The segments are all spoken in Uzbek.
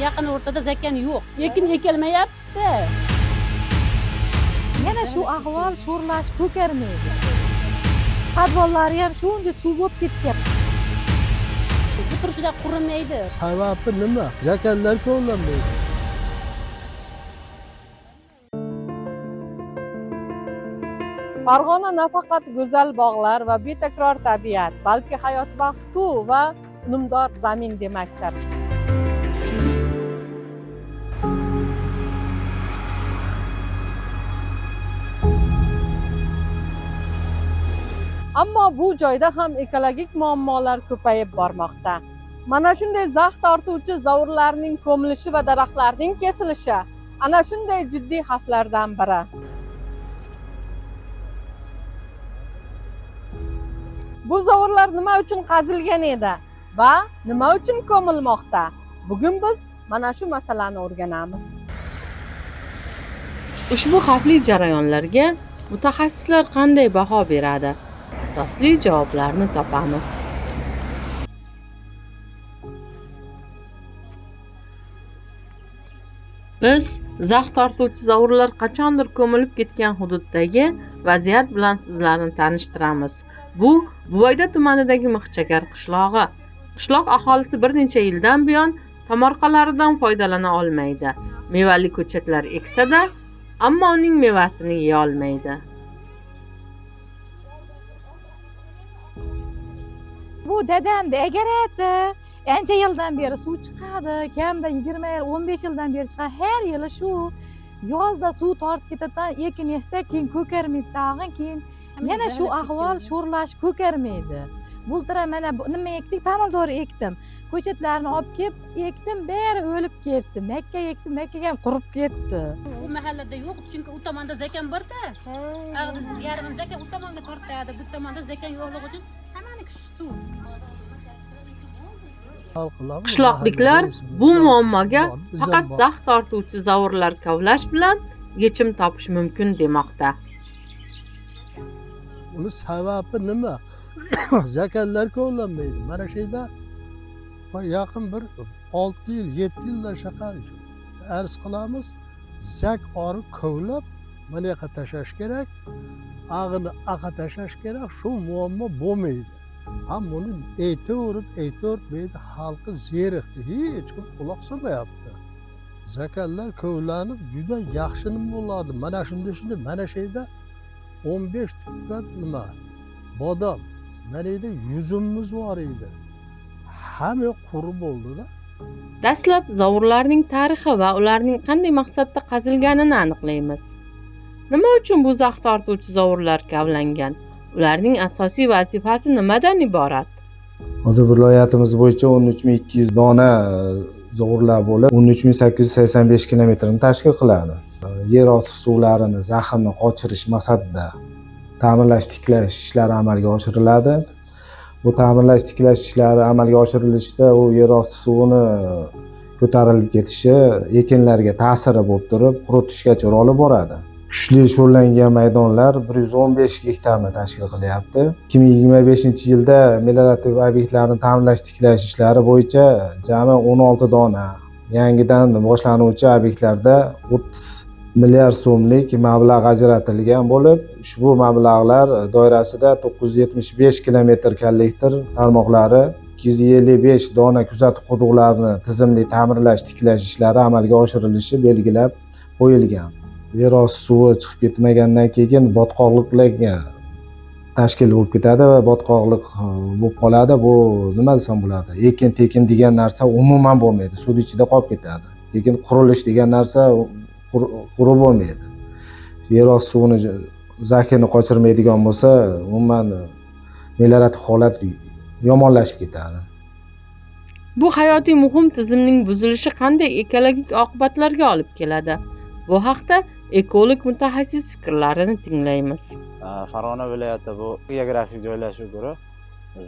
yaqin o'rtada zakan yo'q. Ekin ekelmayapmiz-da. Yana shu ahvol sho'rlashib ko'karmaydi. Podvollari ham shunday suv bo'lib ketyapti. Bu turishida qurimaydi. Sababi nima? Zakallar qo'llanmaydi. Farg'ona nafaqat go'zal bog'lar va betakror tabiat, balki hayotbaxsh suv va unumdor zamin demakdir. Ammo bu joyda ham ekologik muammolar ko'payib bormoqda. Mana shunday zax tortuvchi zovurlarning ko'milishi va daraxtlarning kesilishi ana shunday jiddiy xavflardan biri. Bu zovurlar nima uchun qazilgan edi va nima uchun ko'milmoqda? Bugun biz mana shu masalani o'rganamiz. Ushbu xavfli jarayonlarga mutaxassislar qanday baho beradi? Asosli javoblarni topamiz. Biz zax tortuvchi zovurlar qachondir ko'milib ketgan hududdagi vaziyat bilan sizlarni tanishtiramiz. Bu Buvayda tumanidagi Mixchakar qishlog'i. Qishloq aholisi bir necha yildan buyon tomorqalaridan foydalana olmaydi. Mevali ko'chatlar eksa-da, ammo uning mevasini yeya olmaydi. Bu dadamda agarati ancha yildan beri suv chiqadi, kamida 20 yil, 15 yildan beri chiqadi. Har yili shu yozda suv tortib ketadi, ekin eksak keyin ko'karmaydi, tag'in keyin yana shu ahvol sho'rlashib ko'karmaydi. Bultira mana nima ekdik, pomidor ekdim. Ko'chatlarni olib kelib ekdim, bari o'lib ketdi. Makka ekdim, makkaga ham qurib ketdi. U mahallada yo'q, chunki u tomonda zakan bor-da. Yarim zakan u tomonga tortadi, bu tomonda zakan yo'qligi uchun hammani suv. Qishloqliklar bu muammoga faqat zax tortuvchi zovurlar kavlash bilan yechim topish mumkin demoqda. Uni sababi nima? Zakallar qo'llanmaydi. Mana shu yerda yaqin bir 6 yil, 7 yildan shaqa arz qilamiz. Zak orib kovlab, mana yoqqa tashlash kerak, ag'ini aqa tashlash kerak, shu muammo bo'lmaydi. Ham buni aytaverib berdi, xalqi zeriqdi, hech kim quloq solmayapti. Zakallar kovlanib juda yaxshi nima bo'ladi. Mana shunday, mana shu yerda 15 tuqqan nima? Bodom. Mana yerda yuzimiz bor edi. Hamma qurib bo'ldi-da. Dastlab zovurlarning tarixi va ularning qanday maqsadda qazilganini aniqlaymiz. Nima uchun bu zax tortuvchi zovurlar kavlangan? Ularning asosiy vazifasi nimadan iborat? Hozir viloyatimiz bo'yicha 13200 dona zovurlar bo'lib, 13885 kilometrni tashkil qiladi. Yer osti suvlarini zaxini qochirish maqsadida ta'mirlash, tiklash ishlari amalga oshiriladi. Bu ta'mirlash, tiklash ishlari amalga oshirilishda u yer osti suvini ko'tarilib ketishi ekinlarga ta'siri bo'lib turib, quritishgacha olib boradi. Kuchli sho'rlangan maydonlar 115 gektarni tashkil qilyapti. 2025-yilda meliorativ obyektlarni ta'mirlash, tiklash ishlari bo'yicha jami 16 dona yangidan boshlanuvchi obyektlarda 30 milliard so'mlik mablag' ajratilgan bo'lib, ushbu mablag'lar doirasida 975 kilometr kollektor tarmoqlari, 255 dona kuzatuv quduqlarini tizimli ta'mirlash, tiklash ishlari amalga oshirilishi belgilab qo'yilgan. Yer osti suvi chiqib ketmagandan keyin botqoqliklarga tashkil bo'lib ketadi va botqoqlik bo'lib qoladi. Bu nima desam bo'ladi? Ekin-tekin degan narsa umuman bo'lmaydi, suv ichida qolib ketadi. Lekin qurilish degan narsa qurib bo'lmaydi. Yer osti suvini zakini qochirmaydigan bo'lsa, umuman meliorativ holat yomonlashib ketadi. Bu hayotiy muhim tizimning buzilishi qanday ekologik oqibatlarga olib keladi? Bu haqda ekolog mutaxassis fikrlarini tinglaymiz. Farg'ona viloyati bu geografik joylashuviga ko'ra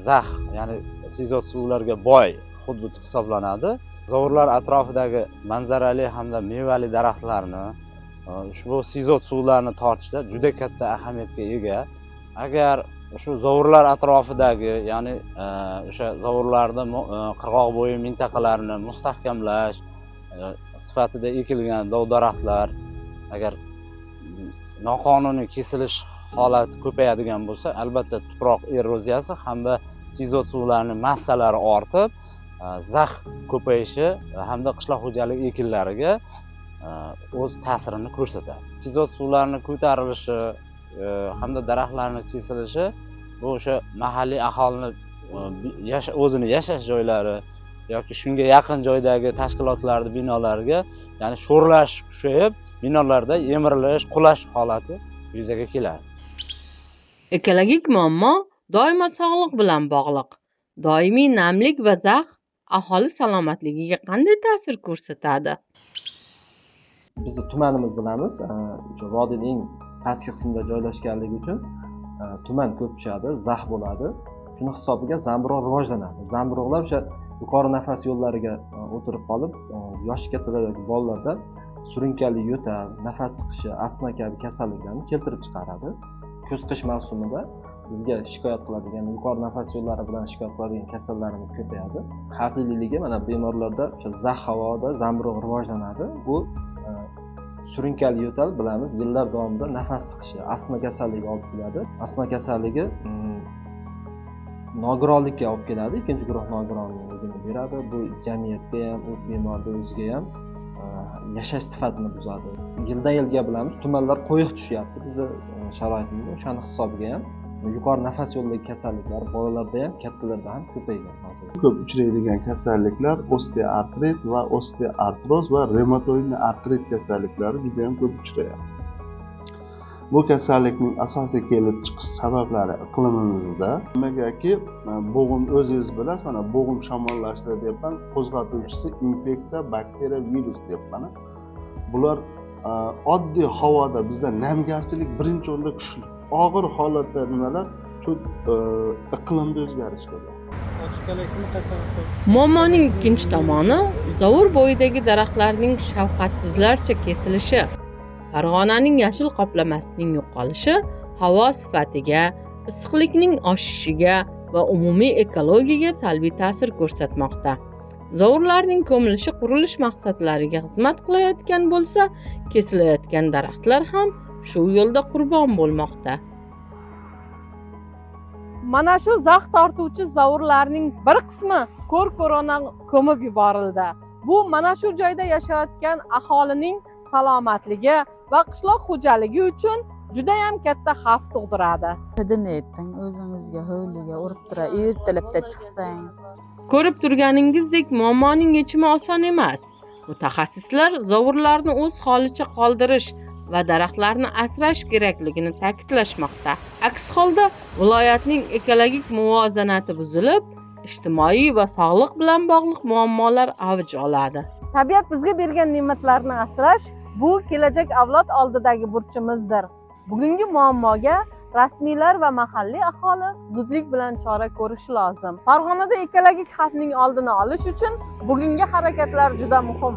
zax, ya'ni sizot suvlarga boy hudud hisoblanadi. Zovurlar atrofidagi manzarali hamda mevali daraxtlarni ushbu sizot suvlarni tortishda juda katta ahamiyatga ega. Agar shu zovurlar atrofidagi, ya'ni o'sha zovurlarni qirg'oq bo'yi mintaqalarini mustahkamlash, sifatida ekilgan dov daraxtlar agar noqonuniy kesilish holati ko'payadigan bo'lsa, albatta tuproq eroziyasi hamda sizot suvlarining massalari ortib, zax ko'payishi hamda qishloq xo'jaligi ekinlariga o'z ta'sirini ko'rsatadi. Sizot suvlarini ko'tarilishi hamda daraxtlarning kesilishi bu o'sha mahalliy aholini o'zini yashash joylari yoki shunga yaqin joydagi tashkilotlarning binolariga, ya'ni sho'rlash kuchayib, binolarda yemirilish, qulash holati yuzaga keladi. Ekologik muammo doimo sog'liq bilan bog'liq. Doimiy namlik va zax aholi salomatligiga qanday ta'sir ko'rsatadi? Bizni tumanimiz bilamiz, o'sha vodiyning pastki qismida joylashganligi uchun tuman ko'p tushadi, zax bo'ladi. Shuni hisobiga zamburug' rivojlanadi. Zamburug'lar o'sha yuqori nafas yo'llariga o'tirib qolib, yoshi kattadagi bolalarda surunkali yo'tal, nafas siqishi, astma kabi kasalliklarni keltirib chiqaradi. Kuz-qish mavsumida bizga shikoyat qiladigan, yuqori nafas yo'llari bilan shikoyat qiladigan kasallarimiz ko'payadi. Xavfliligi mana bemorlarda o'sha zax havoda zamburug' rivojlanadi. Bu surunkali yo'tal bilamiz, yillar davomida nafas siqishi, astma kasalligi olib keladi. Astma kasalligi nogironlikka olib keladi, ikkinchi guruh nogironligini beradi. Bu jamiyatga ham, u bemorning o'ziga ham yashash sifatini buzadi. Yildan yilga bilamiz, tumanlar qo'yiq tushyapti bizni sharoitimizda. O'shani hisobiga ham yuqori nafas yo'llari kasalliklar bolalarda ham, kattalarda ham ko'paygan hozir. Ko'p uchraydigan kasalliklar osteoartrit va osteoartroz va revmatoidni artrit kasalliklari juda ham ko'p uchrayadi. Bu kasallikning asosiy kelib chiqish sabablari iqlimimizda nimagaki, bo'g'im o'zingiz bilasiz, mana bo'g'im shamollashdi deyapman, qo'zg'atuvchisi infeksiya, bakteriya, virus deyapman. Bular oddiy havoda bizda namgarchilik birinchi o'rinda kuchli. Og'ir holatda nimalar? Shu iqlimda o'zgarish bo'ladi. Muammoning ikkinchi tomoni zovur bo'yidagi daraxtlarning shafqatsizlarcha kesilishi. Farg'onaning yashil qoplamasining yo'qolishi havo sifatiga, issiqlikning oshishiga va umumiy ekologiyaga salbiy ta'sir ko'rsatmoqda. Zovurlarning ko'milishi qurilish maqsadlariga xizmat qilayotgan bo'lsa, kesilayotgan daraxtlar ham shu yo'lda qurbon bo'lmoqda. Mana shu zax tortuvchi zovurlarning bir qismi ko'r-ko'rona ko'mib yuborildi. Bu mana shu joyda yashayotgan aholining salomatligi va qishloq xo'jaligi uchun juda ham katta xavf tug'diradi. Nima aytding, o'zingizga hovliga urib tura, ertalabda chiqsangiz. Ko'rib turganingizdek, muammoning yechimi oson emas. Mutaxassislar zovurlarni o'z holicha qoldirish va daraxtlarni asrash kerakligini ta'kidlashmoqda. Aks holda viloyatning ekologik muvozanati buzilib, ijtimoiy va sog'liq bilan bog'liq muammolar avj oladi. Tabiat bizga bergan ne'matlarni asrash bu kelajak avlod oldidagi burchimizdir. Bugungi muammoga rasmiylar va mahalliy aholi zudlik bilan chora ko'rishi lozim. Farg'onada ekologik xavfning oldini olish uchun bugungi harakatlar juda muhim.